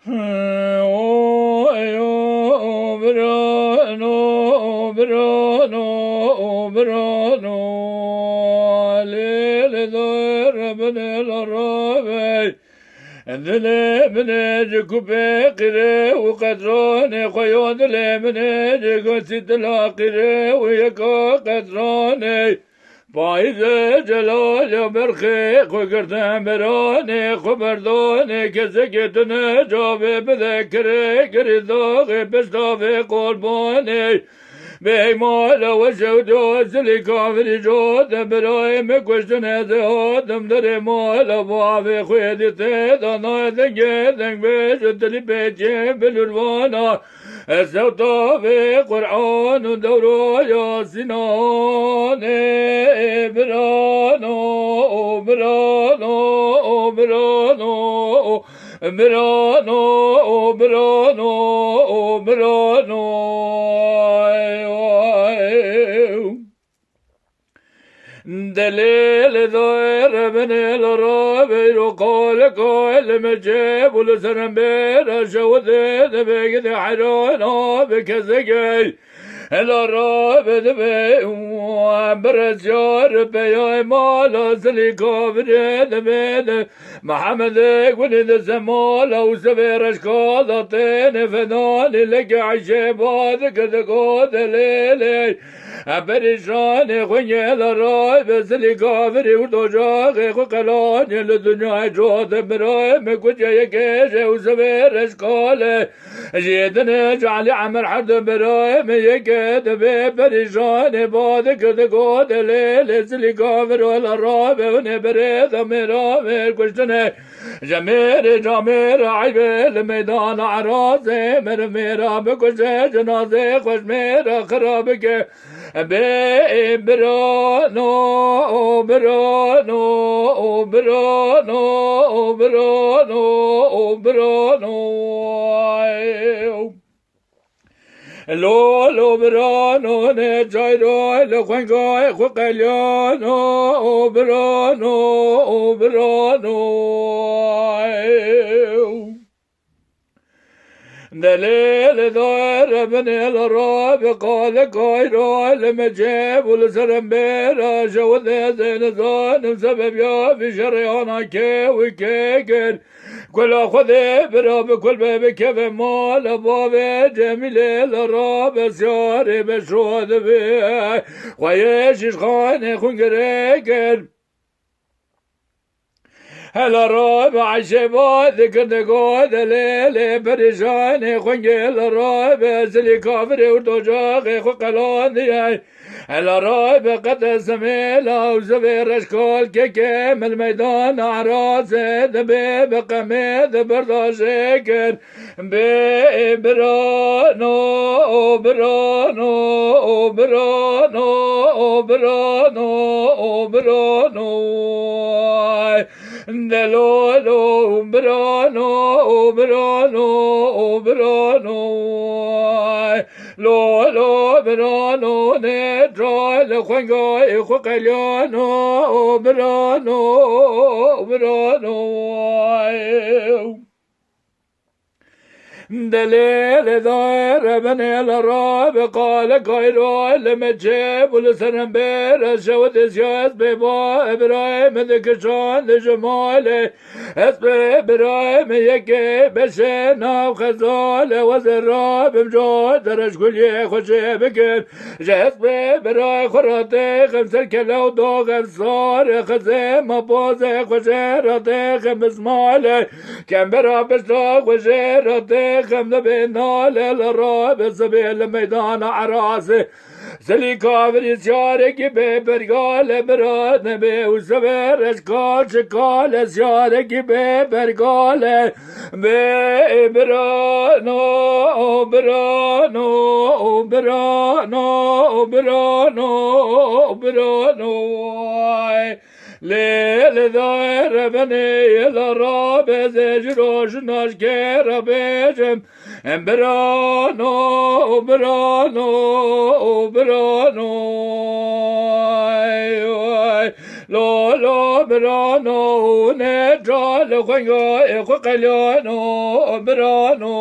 O eo brano brano brano le do rabne la rabe endele mene jkupe qire u qadrone khoyod le mene jgosit la qire u yaka qadrone Bayze celal berke koygerden berane kuberdane keseketine cabe bedekere geridağı bestave kolbane Beymala ve şevdu zili kavri jode beraime kuştune de adam dere mala bavi khuyedite dana denge beştli bece belurvana Esevta ve Kur'an devro yasinan Brano Brano Brano Brano Brano Brano دليل ظهر من الرابع وقال قال مجيب ولسنبير شوذ بقد حرانا بكزقي الرابع دبي وبرجار بيا مالا سلي كافر دبي محمد ولد الزمال وسبير اشكالتين فنان لك عشبات كذا قاد ليلي برشان خيال الراي بسلي كافر ودوجاغ وقلان الدنيا جود براي مكوجا يكيش وسبير اشكال جيدنا جعل عمر حد براي ميكد برشان باد كذا قاد ليلي سلي كافر ولا الراي ونبريد مرامر كشتنا جمير جمير عيبل ميدان عراسي مرميرا بكشة جنازي خوش ميرا خرابك برانو برانو برانو برانو برانو لو برانو نجايرو لخوانقاي خوقليانو برانو برانو دليل دار من الراب قال قايرو المجيب والسرمبير جود زين زان سبب يا في شريانا كي وكيكر كل أخذ براب كل باب كيف مال باب جميل الراب سياري بشود بيه ويش خاني خنقريكر هلا رابع شباب ذكر دقود ليلة برشاني خنجل الرابع سلي كافري ودوجاغي خقلاني هلا رابع قد سميلا وزبير اشكال كيكيم الميدان اعراس دبي بقميد برضا شكر برانو برانو برانو برانو برانو دلولو برانو برانو برانو لولو برانو نجال خنقاي خقليانو برانو برانو دليل ظاهر من الراب قال قيرو المجيب والسنبير شود سياس بيبا إبراهيم ذكشان لجماله اسم إبراهيم يكي بشينا وخزال وزراب مجود درش كل يخشي بكر جسم إبراهيم خراتي خمسة كيلو دوغ صار خزي مبوزي خشيراتي خمس مالي كم برابش دوغ وشيراتي خمد بينال الراب سبيل ميدان عراسي سلي كافر سيارك ببرقال براد نبي وسبير اشكال شكال سيارك ببرقال ببرانو برانو برانو برانو برانو ليل ظاهر بني الراب زجروش ناشكير بيجم برانو برانو برانو lo lo brano ne tra le kwengo e kwekaliano brano